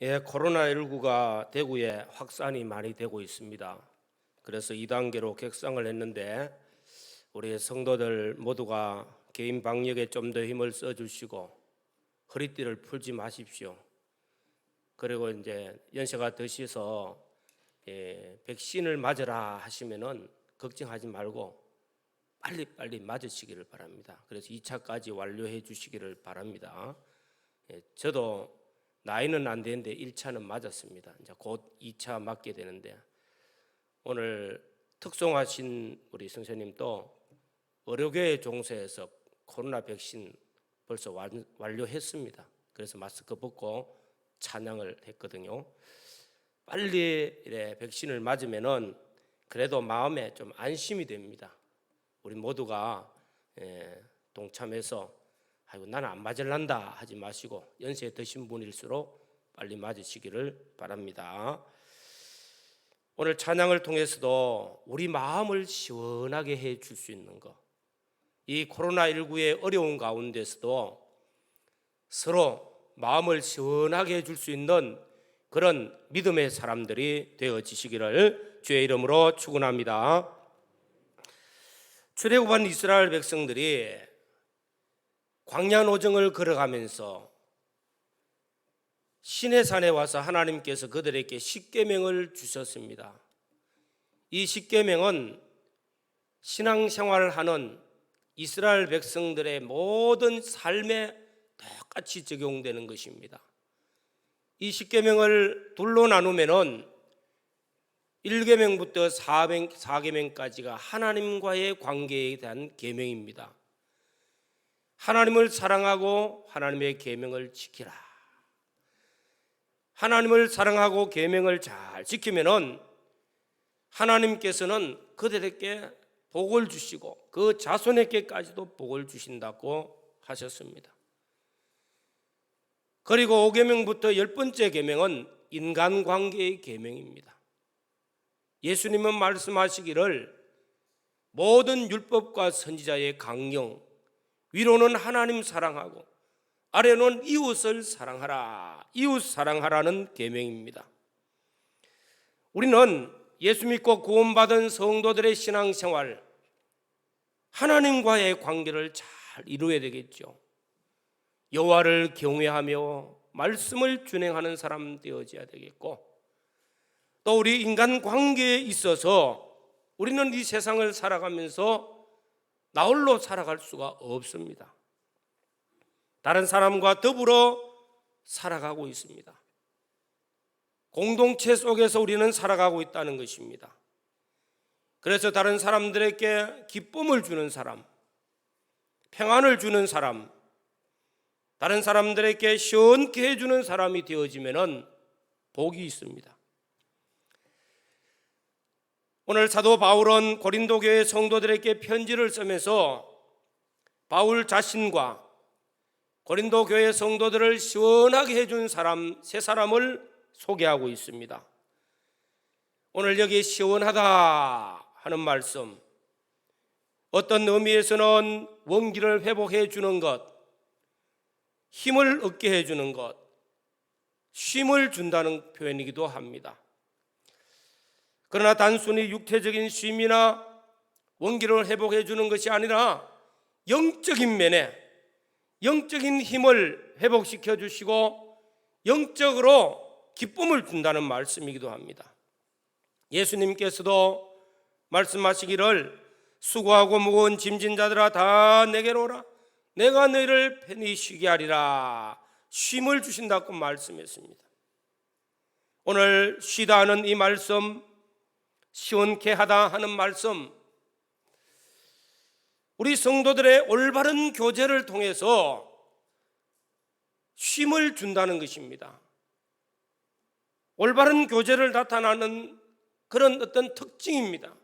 코로나19가 대구에 확산이 많이 되고 있습니다. 그래서 2단계로 격상을 했는데 우리 성도들 모두가 개인 방역에 좀 더 힘을 써주시고 허리띠를 풀지 마십시오. 그리고 이제 연세가 드셔서 백신을 맞으라 하시면은 걱정하지 말고 빨리 맞으시기를 바랍니다. 그래서 2차까지 완료해 주시기를 바랍니다. 저도 나이는 안 되는데 1차는 맞았습니다. 이제 곧 2차 맞게 되는데 오늘 특송하신 우리 선생님도 의료계에 종사해서 코로나 백신 벌써 완료했습니다. 그래서 마스크 벗고 찬양을 했거든요. 빨리 백신을 맞으면은 그래도 마음에 좀 안심이 됩니다. 우리 모두가 동참해서 아이고 나는 안 맞을란다 하지 마시고 연세 드신 분일수록 빨리 맞으시기를 바랍니다. 오늘 찬양을 통해서도 우리 마음을 시원하게 해줄 수 있는 것, 이 코로나19의 어려운 가운데서도 서로 마음을 시원하게 해줄 수 있는 그런 믿음의 사람들이 되어지시기를 주의 이름으로 축원합니다. 출애굽한 이스라엘 백성들이 광야 노정을 걸어가면서 시내산에 와서 하나님께서 그들에게 십계명을 주셨습니다. 이 십계명은 신앙생활을 하는 이스라엘 백성들의 모든 삶에 똑같이 적용되는 것입니다. 이 십계명을 둘로 나누면은 1계명부터 4계명까지가 하나님과의 관계에 대한 계명입니다. 하나님을 사랑하고 하나님의 계명을 지키라. 하나님을 사랑하고 계명을 잘 지키면은 하나님께서는 그들에게 복을 주시고 그 자손에게까지도 복을 주신다고 하셨습니다. 그리고 5계명부터 10번째 계명은 인간관계의 계명입니다. 예수님은 말씀하시기를 모든 율법과 선지자의 강령, 위로는 하나님 사랑하고 아래는 이웃을 사랑하라. 이웃 사랑하라는 계명입니다. 우리는 예수 믿고 구원받은 성도들의 신앙생활, 하나님과의 관계를 잘 이루어야 되겠죠. 여호와를 경외하며 말씀을 준행하는 사람 되어져야 되겠고, 또 우리 인간 관계에 있어서 우리는 이 세상을 살아가면서 나 홀로 살아갈 수가 없습니다. 다른 사람과 더불어 살아가고 있습니다. 공동체 속에서 우리는 살아가고 있다는 것입니다. 그래서 다른 사람들에게 기쁨을 주는 사람, 평안을 주는 사람, 다른 사람들에게 시원케 해주는 사람이 되어지면 복이 있습니다. 오늘 사도 바울은 고린도 교회 성도들에게 편지를 쓰면서 바울 자신과 고린도 교회 성도들을 시원하게 해준 사람 세 사람을 소개하고 있습니다. 오늘 여기 시원하다 하는 말씀, 어떤 의미에서는 원기를 회복해 주는 것, 힘을 얻게 해주는 것, 쉼을 준다는 표현이기도 합니다. 그러나 단순히 육체적인 쉼이나 원기를 회복해 주는 것이 아니라 영적인 면에 영적인 힘을 회복시켜 주시고 영적으로 기쁨을 준다는 말씀이기도 합니다. 예수님께서도 말씀하시기를 수고하고 무거운 짐진 자들아 다 내게로 오라. 내가 너희를 편히 쉬게 하리라. 쉼을 주신다고 말씀했습니다. 오늘 쉬다 하는 이 말씀, 시원케 하다 하는 말씀, 우리 성도들의 올바른 교제를 통해서 쉼을 준다는 것입니다. 올바른 교제를 나타나는 그런 어떤 특징입니다.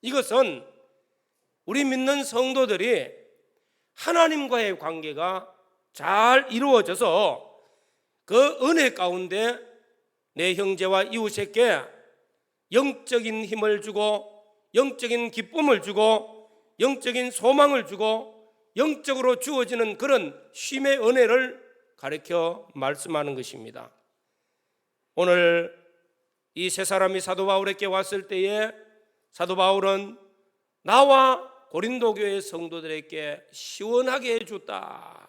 이것은 우리 믿는 성도들이 하나님과의 관계가 잘 이루어져서 그 은혜 가운데 내 형제와 이웃에게 영적인 힘을 주고 영적인 기쁨을 주고 영적인 소망을 주고 영적으로 주어지는 그런 쉼의 은혜를 가르쳐 말씀하는 것입니다. 오늘 이 세 사람이 사도 바울에게 왔을 때에 사도 바울은 나와 고린도 교회 성도들에게 시원하게 해줬다.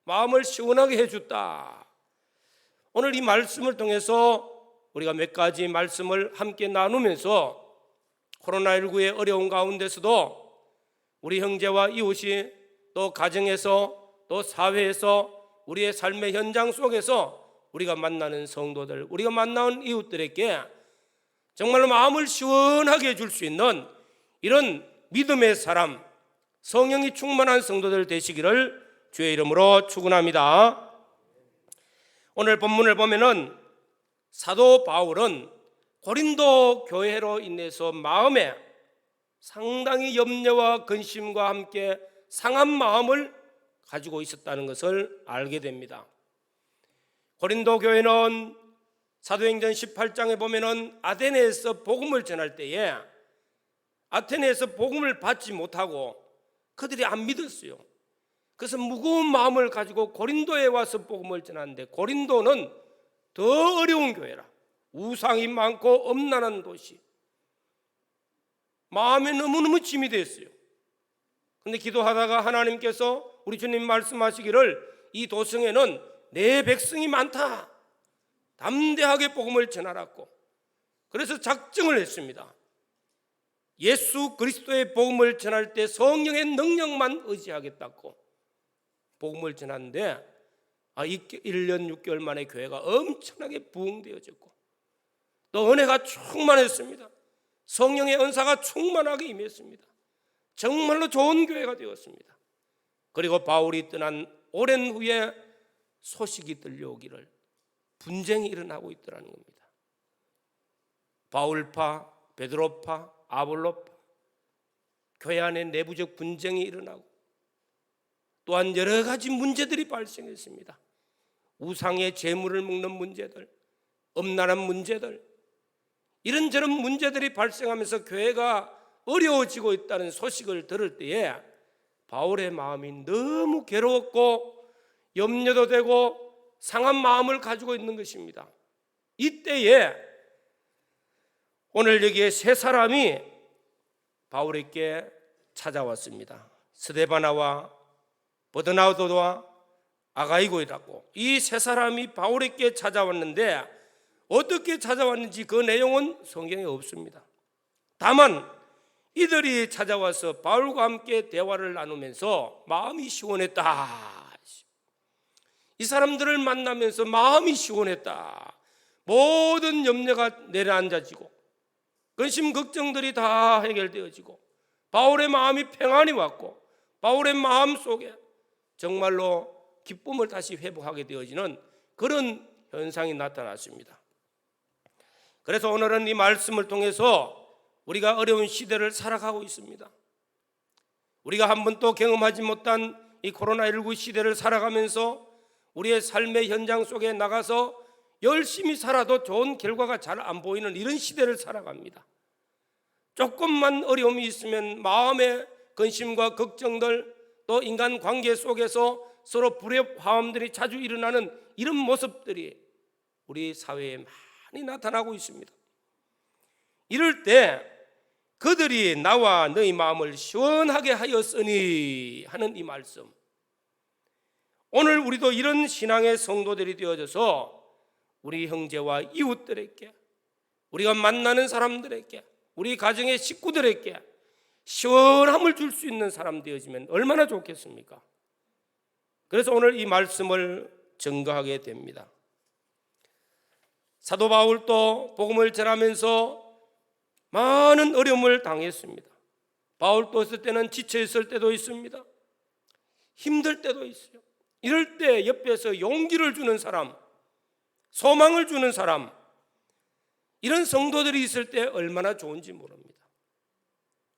마음을 시원하게 해줬다. 오늘 이 말씀을 통해서 우리가 몇 가지 말씀을 함께 나누면서 코로나19의 어려운 가운데서도 우리 형제와 이웃이 또 가정에서 또 사회에서 우리의 삶의 현장 속에서 우리가 만나는 성도들, 우리가 만나는 이웃들에게 정말로 마음을 시원하게 해줄 수 있는 이런 믿음의 사람, 성령이 충만한 성도들 되시기를 주의 이름으로 축원합니다. 오늘 본문을 보면은 사도 바울은 고린도 교회로 인해서 마음에 상당히 염려와 근심과 함께 상한 마음을 가지고 있었다는 것을 알게 됩니다. 고린도 교회는 사도행전 18장에 보면은 아테네에서 복음을 전할 때에 아테네에서 복음을 받지 못하고 그들이 안 믿었어요. 그래서 무거운 마음을 가지고 고린도에 와서 복음을 전하는데 고린도는 더 어려운 교회라. 우상이 많고 엄난한 도시. 마음에 너무너무 짐이 됐어요. 그런데 기도하다가 하나님께서 우리 주님 말씀하시기를 이 도성에는 내 백성이 많다. 담대하게 복음을 전하라고. 그래서 작정을 했습니다. 예수 그리스도의 복음을 전할 때 성령의 능력만 의지하겠다고 복음을 전하는데 1년 6개월 만에 교회가 엄청나게 부흥되어졌고 또 은혜가 충만했습니다. 성령의 은사가 충만하게 임했습니다. 정말로 좋은 교회가 되었습니다. 그리고 바울이 떠난 오랜 후에 소식이 들려오기를 분쟁이 일어나고 있더라는 겁니다. 바울파, 베드로파, 아볼로파, 교회 안에 내부적 분쟁이 일어나고 또한 여러 가지 문제들이 발생했습니다. 우상의 재물을 먹는 문제들, 엄난한 문제들, 이런저런 문제들이 발생하면서 교회가 어려워지고 있다는 소식을 들을 때에 바울의 마음이 너무 괴로웠고 염려도 되고 상한 마음을 가지고 있는 것입니다. 이때에 오늘 여기에 세 사람이 바울에게 찾아왔습니다. 스데바나와 버드나도와 아가이고이라고 이 세 사람이 바울에게 찾아왔는데 어떻게 찾아왔는지 그 내용은 성경에 없습니다. 다만 이들이 찾아와서 바울과 함께 대화를 나누면서 마음이 시원했다. 이 사람들을 만나면서 마음이 시원했다. 모든 염려가 내려앉아지고 근심 걱정들이 다 해결되어지고 바울의 마음이 평안이 왔고 바울의 마음 속에 정말로 기쁨을 다시 회복하게 되어지는 그런 현상이 나타났습니다. 그래서 오늘은 이 말씀을 통해서 우리가 어려운 시대를 살아가고 있습니다. 우리가 한 번도 경험하지 못한 이 코로나19 시대를 살아가면서 우리의 삶의 현장 속에 나가서 열심히 살아도 좋은 결과가 잘 안 보이는 이런 시대를 살아갑니다. 조금만 어려움이 있으면 마음의 근심과 걱정들 또 인간관계 속에서 서로 불협화음들이 자주 일어나는 이런 모습들이 우리 사회에 많이 나타나고 있습니다. 이럴 때 그들이 나와 너희 마음을 시원하게 하였으니 하는 이 말씀, 오늘 우리도 이런 신앙의 성도들이 되어져서 우리 형제와 이웃들에게 우리가 만나는 사람들에게 우리 가정의 식구들에게 시원함을 줄 수 있는 사람 되어지면 얼마나 좋겠습니까? 그래서 오늘 이 말씀을 증거하게 됩니다. 사도 바울도 복음을 전하면서 많은 어려움을 당했습니다. 바울도 있을 때는 지쳐 있을 때도 있습니다. 힘들 때도 있어요. 이럴 때 옆에서 용기를 주는 사람, 소망을 주는 사람, 이런 성도들이 있을 때 얼마나 좋은지 모릅니다.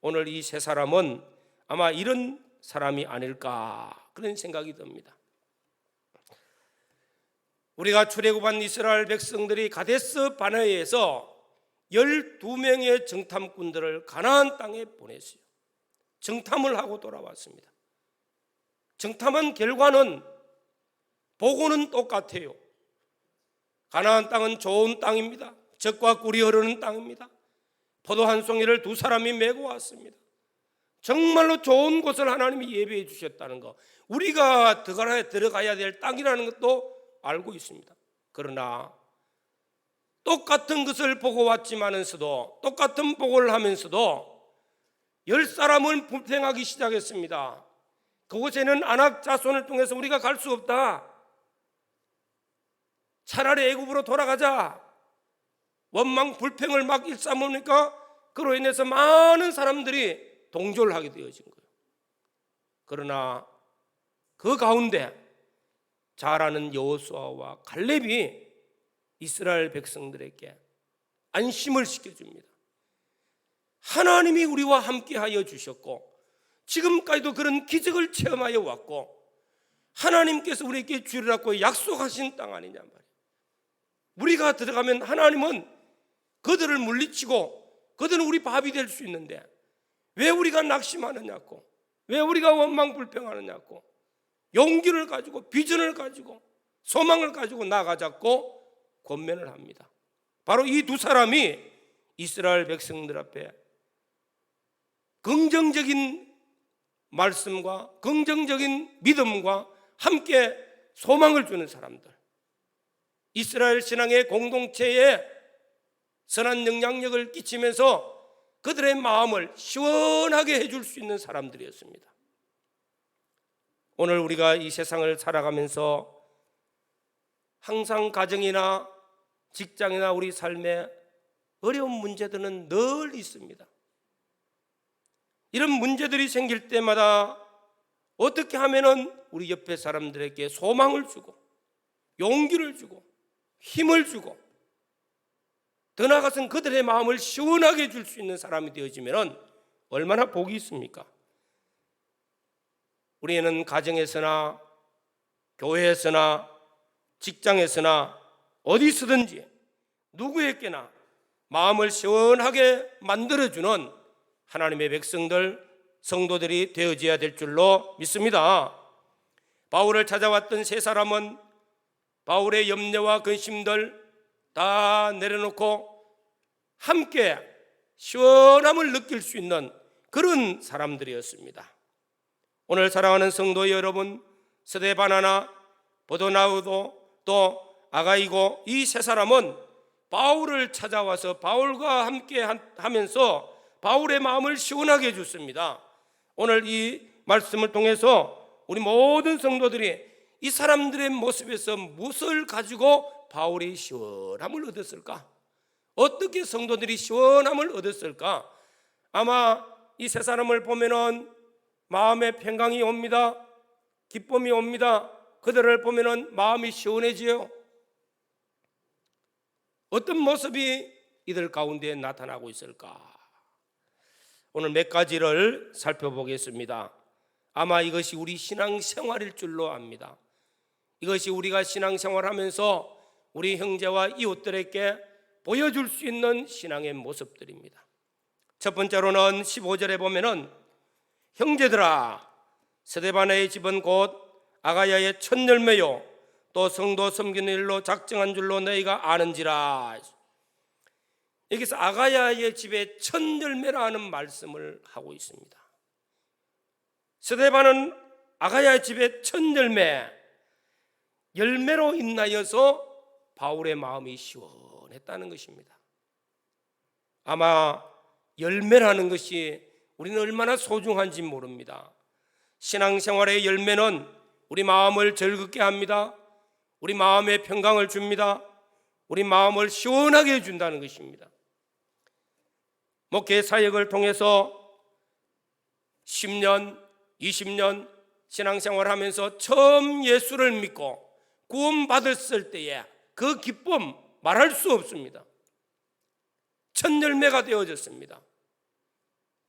오늘 이 세 사람은 아마 이런 사람이 아닐까 그런 생각이 듭니다. 우리가 출애굽한 이스라엘 백성들이 가데스 바네아에서 12명의 정탐꾼들을 가나안 땅에 보냈어요. 정탐을 하고 돌아왔습니다. 정탐한 결과는 보고는 똑같아요. 가나안 땅은 좋은 땅입니다. 젖과 꿀이 흐르는 땅입니다. 포도 한 송이를 두 사람이 메고 왔습니다. 정말로 좋은 곳을 하나님이 예비해 주셨다는 거, 우리가 들어가야 될 땅이라는 것도 알고 있습니다. 그러나 똑같은 것을 보고 왔지만서도, 똑같은 보고를 하면서도 10사람은 불평하기 시작했습니다. 그곳에는 안악 자손을 통해서 우리가 갈 수 없다. 차라리 애굽으로 돌아가자. 원망 불평을 막 일삼으니까 그로 인해서 많은 사람들이 동조를 하게 되어진 거예요. 그러나 그 가운데 잘 아는 여호수아와 갈렙이 이스라엘 백성들에게 안심을 시켜줍니다. 하나님이 우리와 함께하여 주셨고 지금까지도 그런 기적을 체험하여 왔고 하나님께서 우리에게 주리라고 약속하신 땅 아니냐 말이에요. 우리가 들어가면 하나님은 그들을 물리치고 그들은 우리 밥이 될 수 있는데 왜 우리가 낙심하느냐고, 왜 우리가 원망불평하느냐고, 용기를 가지고 비전을 가지고 소망을 가지고 나가자고 권면을 합니다. 바로 이 두 사람이 이스라엘 백성들 앞에 긍정적인 말씀과 긍정적인 믿음과 함께 소망을 주는 사람들, 이스라엘 신앙의 공동체에 선한 영향력을 끼치면서 그들의 마음을 시원하게 해줄 수 있는 사람들이었습니다. 오늘 우리가 이 세상을 살아가면서 항상 가정이나 직장이나 우리 삶에 어려운 문제들은 늘 있습니다. 이런 문제들이 생길 때마다 어떻게 하면은 우리 옆에 사람들에게 소망을 주고 용기를 주고 힘을 주고 더 나아가서는 그들의 마음을 시원하게 해줄 수 있는 사람이 되어지면 얼마나 복이 있습니까? 우리는 가정에서나 교회에서나 직장에서나 어디서든지 누구에게나 마음을 시원하게 만들어주는 하나님의 백성들, 성도들이 되어져야 될 줄로 믿습니다. 바울을 찾아왔던 세 사람은 바울의 염려와 근심들 다 내려놓고 함께 시원함을 느낄 수 있는 그런 사람들이었습니다. 오늘 사랑하는 성도 여러분, 스데바나나 보도나우도 또 아가이고 이 세 사람은 바울을 찾아와서 바울과 함께 하면서 바울의 마음을 시원하게 해줬습니다. 오늘 이 말씀을 통해서 우리 모든 성도들이 이 사람들의 모습에서 무엇을 가지고 바울이 시원함을 얻었을까? 어떻게 성도들이 시원함을 얻었을까? 아마 이 세 사람을 보면은 마음에 평강이 옵니다. 기쁨이 옵니다. 그들을 보면은 마음이 시원해지요. 어떤 모습이 이들 가운데 나타나고 있을까? 오늘 몇 가지를 살펴보겠습니다. 아마 이것이 우리 신앙생활일 줄로 압니다. 이것이 우리가 신앙생활하면서 우리 형제와 이웃들에게 보여줄 수 있는 신앙의 모습들입니다. 첫 번째로는 15절에 보면은 형제들아, 스데바나의 집은 곧 아가야의 첫 열매요 또 성도 섬기는 일로 작정한 줄로 너희가 아는지라. 여기서 아가야의 집의 첫 열매라는 말씀을 하고 있습니다. 스데반은 아가야의 집의 첫 열매로 인하여서 바울의 마음이 시원했다는 것입니다. 아마 열매라는 것이 우리는 얼마나 소중한지 모릅니다. 신앙생활의 열매는 우리 마음을 즐겁게 합니다. 우리 마음에 평강을 줍니다. 우리 마음을 시원하게 해준다는 것입니다. 목회 사역을 통해서 10년, 20년 신앙생활하면서 처음 예수를 믿고 구원받았을 때에 그 기쁨 말할 수 없습니다. 첫 열매가 되어졌습니다.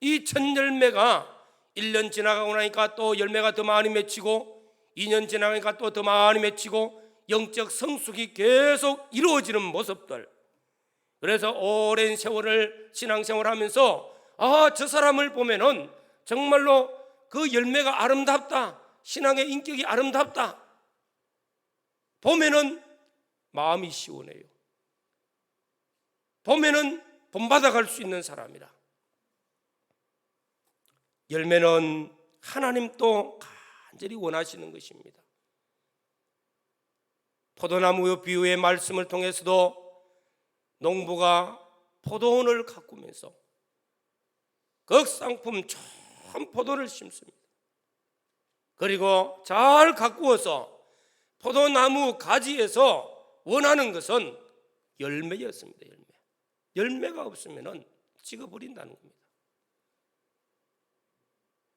이 첫 열매가 1년 지나가고 나니까 또 열매가 더 많이 맺히고 2년 지나가니까 또 더 많이 맺히고 영적 성숙이 계속 이루어지는 모습들. 그래서 오랜 세월을 신앙생활하면서 저 사람을 보면은 정말로 그 열매가 아름답다, 신앙의 인격이 아름답다, 보면은 마음이 시원해요. 봄에는 본받아 갈 수 있는 사람이라. 열매는 하나님도 간절히 원하시는 것입니다. 포도나무 비유의 말씀을 통해서도 농부가 포도원을 가꾸면서 극상품 좋은 포도를 심습니다. 그리고 잘 가꾸어서 포도나무 가지에서 원하는 것은 열매였습니다. 열매가 없으면 찍어버린다는 겁니다.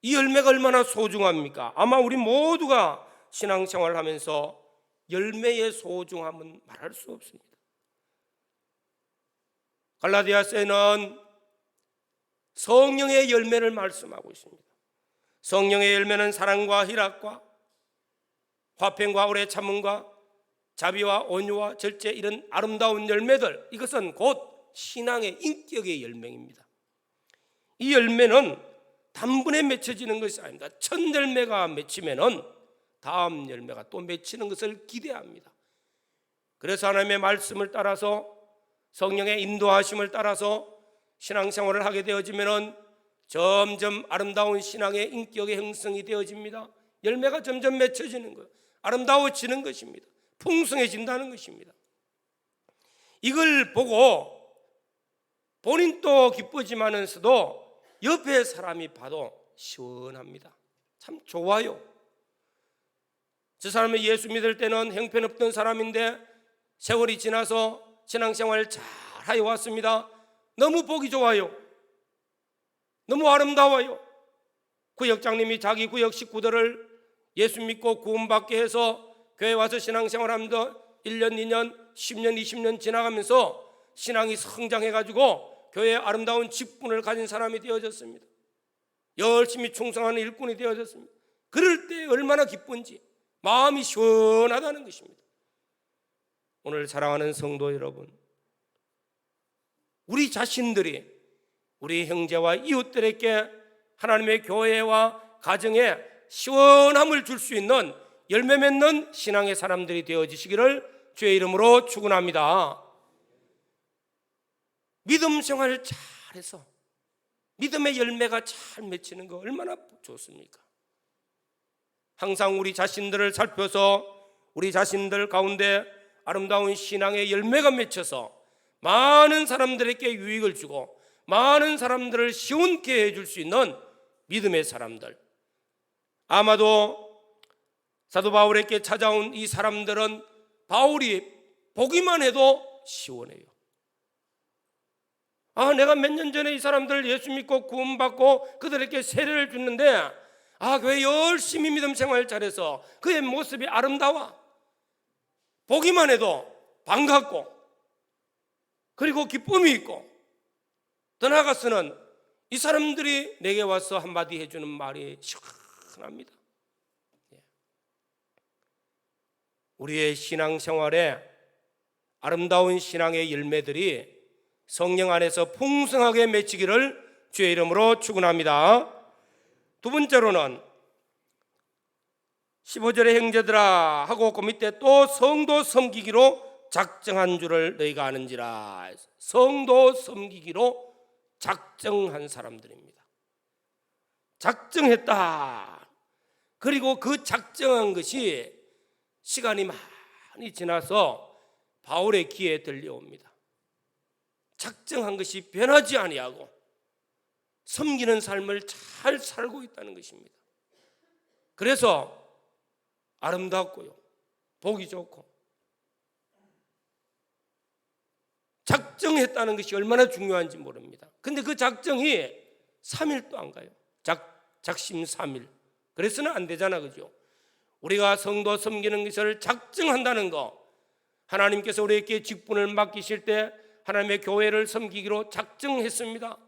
이 열매가 얼마나 소중합니까? 아마 우리 모두가 신앙생활을 하면서 열매의 소중함은 말할 수 없습니다. 갈라디아서에는 성령의 열매를 말씀하고 있습니다. 성령의 열매는 사랑과 희락과 화평과 오래 참음과 자비와 온유와 절제, 이런 아름다운 열매들, 이것은 곧 신앙의 인격의 열매입니다. 이 열매는 단번에 맺혀지는 것이 아닙니다. 첫 열매가 맺히면은 다음 열매가 또 맺히는 것을 기대합니다. 그래서 하나님의 말씀을 따라서, 성령의 인도하심을 따라서 신앙생활을 하게 되어지면은 점점 아름다운 신앙의 인격의 형성이 되어집니다. 열매가 점점 맺혀지는 거예요. 아름다워지는 것입니다. 풍성해진다는 것입니다. 이걸 보고 본인도 기쁘지만서도 옆에 사람이 봐도 시원합니다. 참 좋아요. 저 사람은 예수 믿을 때는 형편없던 사람인데 세월이 지나서 신앙생활 잘 하여 왔습니다. 너무 보기 좋아요. 너무 아름다워요. 구역장님이 자기 구역 식구들을 예수 믿고 구원받게 해서 교회 와서 신앙생활하면서 1년, 2년, 10년, 20년 지나가면서 신앙이 성장해가지고 교회에 아름다운 직분을 가진 사람이 되어졌습니다. 열심히 충성하는 일꾼이 되어졌습니다. 그럴 때 얼마나 기쁜지 마음이 시원하다는 것입니다. 오늘 사랑하는 성도 여러분, 우리 자신들이 우리 형제와 이웃들에게 하나님의 교회와 가정에 시원함을 줄 수 있는 열매 맺는 신앙의 사람들이 되어지시기를 주의 이름으로 축원합니다. 믿음 생활을 잘해서 믿음의 열매가 잘 맺히는 거 얼마나 좋습니까? 항상 우리 자신들을 살펴서 우리 자신들 가운데 아름다운 신앙의 열매가 맺혀서 많은 사람들에게 유익을 주고 많은 사람들을 시원케 해줄 수 있는 믿음의 사람들. 아마도 사도 바울에게 찾아온 이 사람들은 바울이 보기만 해도 시원해요. 내가 몇 년 전에 이 사람들 예수 믿고 구원받고 그들에게 세례를 줬는데 교회 열심히 믿음 생활 잘해서 그의 모습이 아름다워. 보기만 해도 반갑고 그리고 기쁨이 있고, 더 나아가서는 이 사람들이 내게 와서 한마디 해주는 말이 시원합니다. 우리의 신앙생활에 아름다운 신앙의 열매들이 성령 안에서 풍성하게 맺히기를 주의 이름으로 축원합니다. 두 번째로는 15절에 형제들아 하고 그 밑에 또 성도 섬기기로 작정한 줄을 너희가 아는지라. 성도 섬기기로 작정한 사람들입니다. 작정했다. 그리고 그 작정한 것이 시간이 많이 지나서 바울의 귀에 들려옵니다. 작정한 것이 변하지 아니하고 섬기는 삶을 잘 살고 있다는 것입니다. 그래서 아름답고요, 보기 좋고, 작정했다는 것이 얼마나 중요한지 모릅니다. 근데 그 작정이 3일도 안 가요. 작심 3일. 그래서는 안 되잖아, 그죠? 우리가 성도 섬기는 것을 작정한다는 거, 하나님께서 우리에게 직분을 맡기실 때 하나님의 교회를 섬기기로 작정했습니다.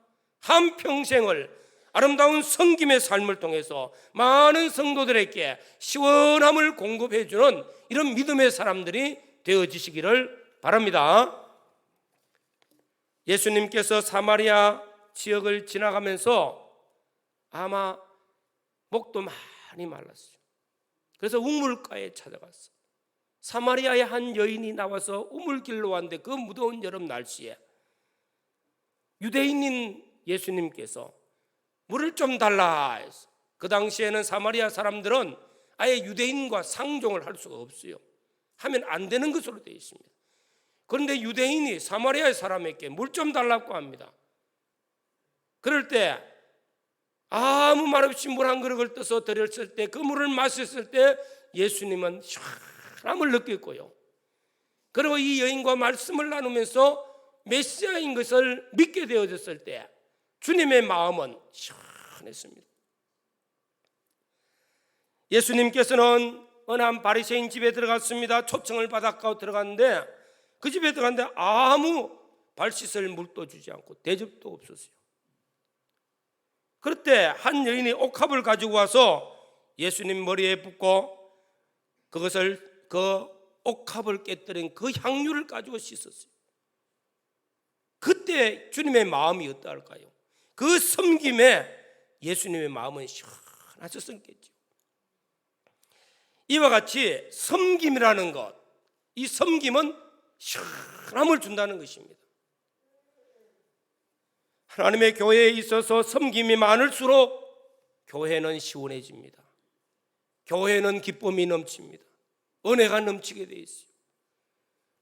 한평생을 아름다운 섬김의 삶을 통해서 많은 성도들에게 시원함을 공급해 주는 이런 믿음의 사람들이 되어지시기를 바랍니다. 예수님께서 사마리아 지역을 지나가면서 아마 목도 많이 말랐어요. 그래서 우물가에 찾아갔어요. 사마리아의 한 여인이 나와서 우물길로 왔는데 그 무더운 여름 날씨에 유대인인 예수님께서 물을 좀 달라 해서, 그 당시에는 사마리아 사람들은 아예 유대인과 상종을 할 수가 없어요. 하면 안 되는 것으로 되어 있습니다. 그런데 유대인이 사마리아 사람에게 물 좀 달라고 합니다. 그럴 때 아무 말 없이 물 한 그릇을 떠서 드렸을 때, 그 물을 마셨을 때 예수님은 시원함을 느꼈고요. 그리고 이 여인과 말씀을 나누면서 메시아인 것을 믿게 되어졌을 때 주님의 마음은 시원했습니다. 예수님께서는 어느 한 바리새인 집에 들어갔습니다. 초청을 받았고 들어갔는데, 그 집에 들어갔는데 아무 발 씻을 물도 주지 않고 대접도 없었어요. 그럴 때 한 여인이 옥합을 가지고 와서 예수님 머리에 붓고 그것을, 그 옥합을 깨뜨린 그 향유를 가지고 씻었어요. 그때 주님의 마음이 어떠할까요? 그 섬김에 예수님의 마음은 시원하셨겠죠. 이와 같이 섬김이라는 것, 이 섬김은 시원함을 준다는 것입니다. 하나님의 교회에 있어서 섬김이 많을수록 교회는 시원해집니다. 교회는 기쁨이 넘칩니다. 은혜가 넘치게 되어 있어요.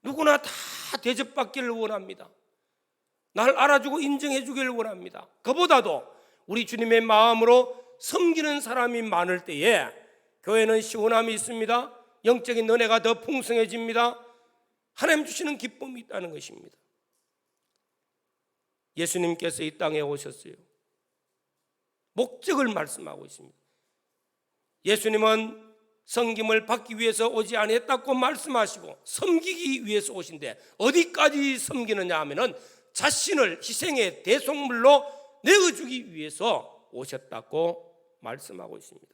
누구나 다 대접받기를 원합니다. 날 알아주고 인정해 주기를 원합니다. 그보다도 우리 주님의 마음으로 섬기는 사람이 많을 때에 교회는 시원함이 있습니다. 영적인 은혜가 더 풍성해집니다. 하나님 주시는 기쁨이 있다는 것입니다. 예수님께서 이 땅에 오셨어요. 목적을 말씀하고 있습니다. 예수님은 섬김을 받기 위해서 오지 아니했다고 말씀하시고 섬기기 위해서 오신데, 어디까지 섬기느냐 하면은 자신을 희생의 대속물로 내어주기 위해서 오셨다고 말씀하고 있습니다.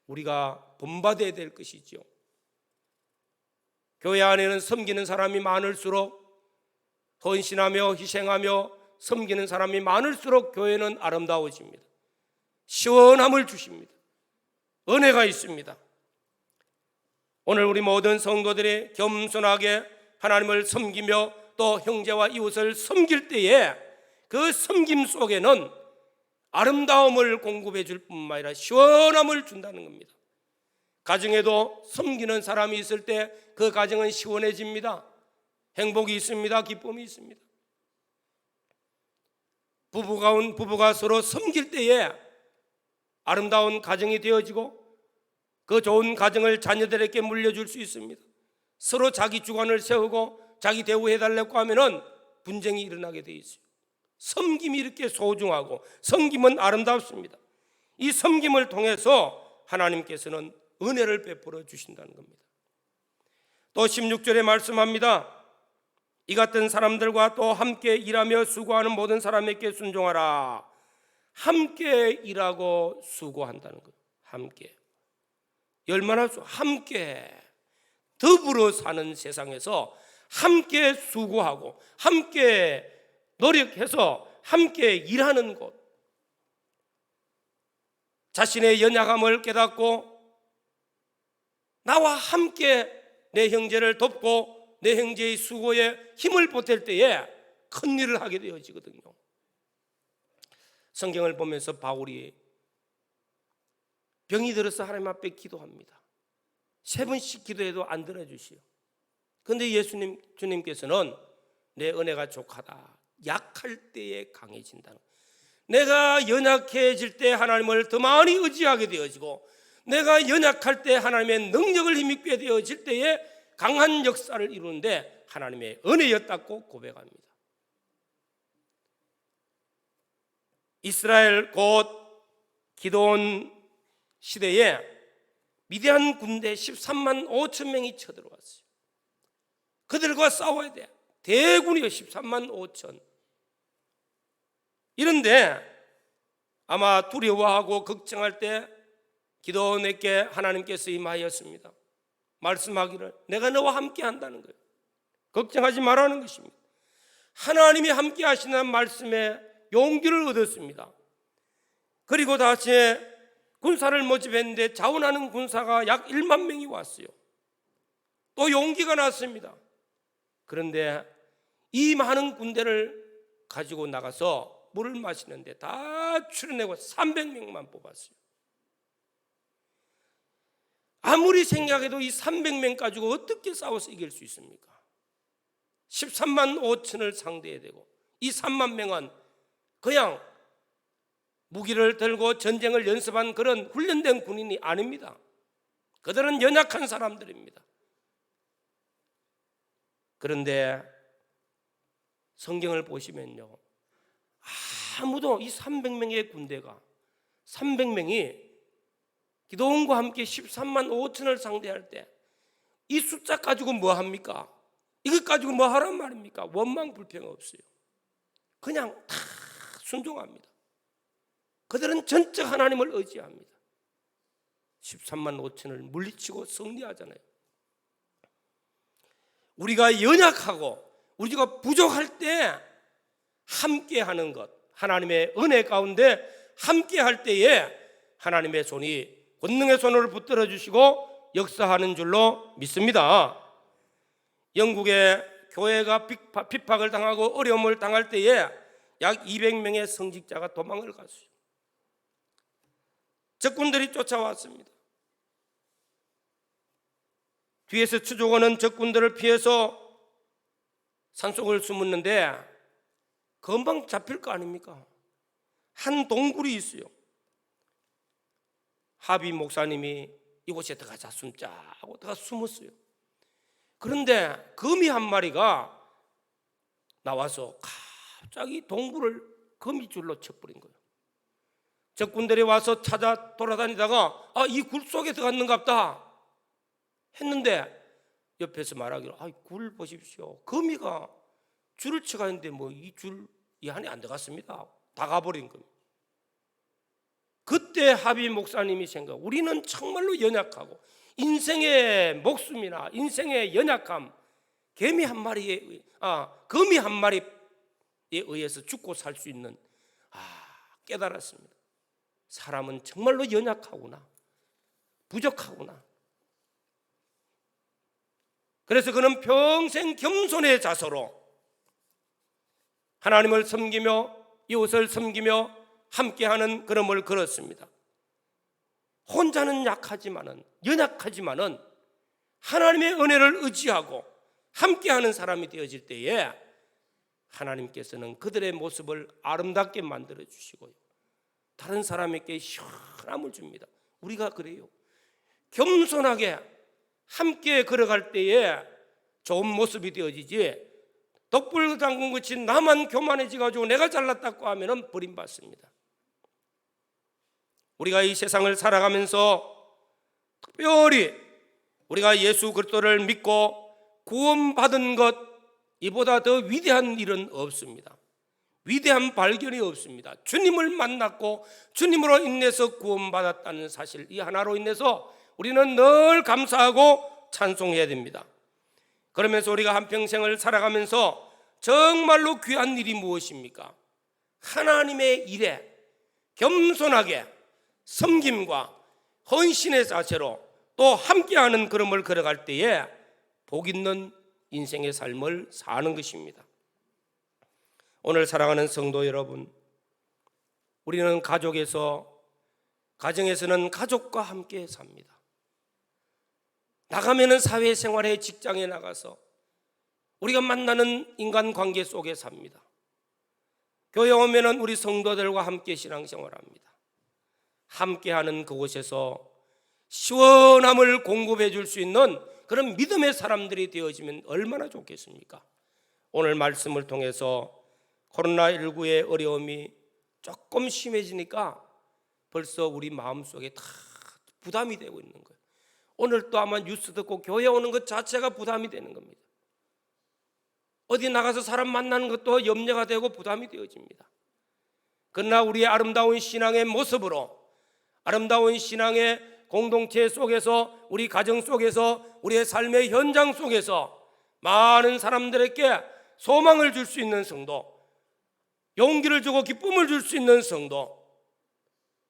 우리가 본받아야 될 것이죠. 교회 안에는 섬기는 사람이 많을수록, 헌신하며 희생하며 섬기는 사람이 많을수록 교회는 아름다워집니다. 시원함을 주십니다. 은혜가 있습니다. 오늘 우리 모든 성도들이 겸손하게 하나님을 섬기며 또 형제와 이웃을 섬길 때에 그 섬김 속에는 아름다움을 공급해 줄 뿐만 아니라 시원함을 준다는 겁니다. 가정에도 섬기는 사람이 있을 때 그 가정은 시원해집니다. 행복이 있습니다. 기쁨이 있습니다. 부부가 서로 섬길 때에 아름다운 가정이 되어지고 그 좋은 가정을 자녀들에게 물려줄 수 있습니다. 서로 자기 주관을 세우고 자기 대우해달라고 하면은 분쟁이 일어나게 돼 있어요. 섬김이 이렇게 소중하고 섬김은 아름답습니다. 이 섬김을 통해서 하나님께서는 은혜를 베풀어 주신다는 겁니다. 또 16절에 말씀합니다. 이 같은 사람들과 또 함께 일하며 수고하는 모든 사람에게 순종하라. 함께 일하고 수고한다는 거예요. 함께. 얼마나 함께 더불어 사는 세상에서 함께 수고하고 함께 노력해서 함께 일하는 곳, 자신의 연약함을 깨닫고 나와 함께 내 형제를 돕고 내 형제의 수고에 힘을 보탤 때에 큰 일을 하게 되어지거든요. 성경을 보면서 바울이 병이 들어서 하나님 앞에 기도합니다. 3번씩 기도해도 안 들어주시오. 그런데 주님께서는 내 은혜가 족하다. 약할 때에 강해진다는, 내가 연약해질 때 하나님을 더 많이 의지하게 되어지고 내가 연약할 때 하나님의 능력을 힘입게 되어질 때에 강한 역사를 이루는데 하나님의 은혜였다고 고백합니다. 이스라엘 곧 기드온 시대에 미디안 군대 13만 5천 명이 쳐들어왔어요. 그들과 싸워야 돼. 대군이요, 13만 5천. 이런데 아마 두려워하고 걱정할 때 기드온에게 하나님께서 임하였습니다. 말씀하기를 내가 너와 함께 한다는 거예요. 걱정하지 말라는 것입니다. 하나님이 함께 하시는 말씀에 용기를 얻었습니다. 그리고 다시 군사를 모집했는데 자원하는 군사가 약 1만 명이 왔어요. 또 용기가 났습니다. 그런데 이 많은 군대를 가지고 나가서 물을 마시는데 다 추려내고 300명만 뽑았어요. 아무리 생각해도 이 300명 가지고 어떻게 싸워서 이길 수 있습니까? 13만 5천을 상대해야 되고, 이 3만 명은 그냥 무기를 들고 전쟁을 연습한 그런 훈련된 군인이 아닙니다. 그들은 연약한 사람들입니다. 그런데 성경을 보시면요, 아무도 이 300명의 군대가 300명이 기도원과 함께 13만 5천을 상대할 때 이 숫자 가지고 뭐 합니까? 이것 가지고 뭐 하란 말입니까? 원망 불평 없어요. 그냥 다 순종합니다. 그들은 전적 하나님을 의지합니다. 13만 5천을 물리치고 승리하잖아요. 우리가 연약하고 우리가 부족할 때 함께하는 것, 하나님의 은혜 가운데 함께할 때에 하나님의 손이, 권능의 손을 붙들어 주시고 역사하는 줄로 믿습니다. 영국의 교회가 핍박을 당하고 어려움을 당할 때에 약 200명의 성직자가 도망을 갔어요. 적군들이 쫓아왔습니다. 뒤에서 추적하는 적군들을 피해서 산속을 숨었는데 금방 잡힐 거 아닙니까? 한 동굴이 있어요. 하비 목사님이 이곳에 들어가자 숨자 하고 들어가 숨었어요. 그런데 거미 한 마리가 나와서 갑자기 동굴을 거미줄로 쳐버린 거예요. 적군들이 와서 찾아 돌아다니다가 이 굴 속에 들어갔는갑다 했는데 옆에서 말하기로 굴 보십시오. 거미가 줄을 쳐가 있는데 뭐 이 줄 이 안에 안 들어갔습니다. 다 가버린 겁니다. 그때 하비 목사님이 생각, 우리는 정말로 연약하고 인생의 목숨이나 인생의 연약함, 거미 한 마리에 의해서 죽고 살 수 있는 깨달았습니다. 사람은 정말로 연약하구나, 부족하구나. 그래서 그는 평생 겸손의 자세로 하나님을 섬기며 이웃을 섬기며 함께하는 걸음을 걸었습니다. 혼자는 연약하지만은 하나님의 은혜를 의지하고 함께하는 사람이 되어질 때에 하나님께서는 그들의 모습을 아름답게 만들어 주시고요, 다른 사람에게 시원함을 줍니다. 우리가 그래요. 겸손하게 함께 걸어갈 때에 좋은 모습이 되어지지, 덕불 담근 것이 나만 교만해지가지고 내가 잘났다고 하면 버림받습니다. 우리가 이 세상을 살아가면서 특별히 우리가 예수 그리스도를 믿고 구원받은 것, 이보다 더 위대한 일은 없습니다. 위대한 발견이 없습니다. 주님을 만났고 주님으로 인해서 구원받았다는 사실, 이 하나로 인해서 우리는 늘 감사하고 찬송해야 됩니다. 그러면서 우리가 한평생을 살아가면서 정말로 귀한 일이 무엇입니까? 하나님의 일에 겸손하게 섬김과 헌신의 자세로 또 함께하는 걸음을 걸어갈 때에 복 있는 인생의 삶을 사는 것입니다. 오늘 사랑하는 성도 여러분, 우리는 가정에서는 가족과 함께 삽니다. 나가면은 사회생활에, 직장에 나가서 우리가 만나는 인간관계 속에 삽니다. 교회 오면은 우리 성도들과 함께 신앙생활합니다. 함께하는 그곳에서 시원함을 공급해 줄 수 있는 그런 믿음의 사람들이 되어지면 얼마나 좋겠습니까? 오늘 말씀을 통해서 코로나19의 어려움이 조금 심해지니까 벌써 우리 마음속에 다 부담이 되고 있는 거예요. 오늘 또 아마 뉴스 듣고 교회 오는 것 자체가 부담이 되는 겁니다. 어디 나가서 사람 만나는 것도 염려가 되고 부담이 되어집니다. 그러나 우리의 아름다운 신앙의 모습으로, 아름다운 신앙의 공동체 속에서, 우리 가정 속에서, 우리의 삶의 현장 속에서 많은 사람들에게 소망을 줄 수 있는 성도, 용기를 주고 기쁨을 줄 수 있는 성도,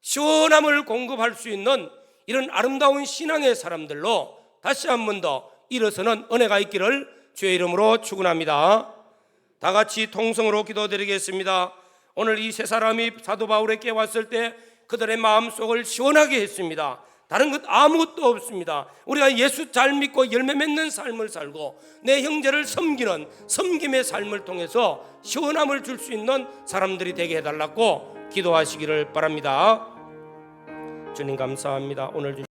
시원함을 공급할 수 있는 이런 아름다운 신앙의 사람들로 다시 한 번 더 일어서는 은혜가 있기를 주의 이름으로 축원합니다. 다 같이 통성으로 기도드리겠습니다. 오늘 이 세 사람이 사도 바울에게 왔을 때 그들의 마음속을 시원하게 했습니다. 다른 것 아무것도 없습니다. 우리가 예수 잘 믿고 열매 맺는 삶을 살고 내 형제를 섬기는 섬김의 삶을 통해서 시원함을 줄 수 있는 사람들이 되게 해달라고 기도하시기를 바랍니다. 주님 감사합니다. 오늘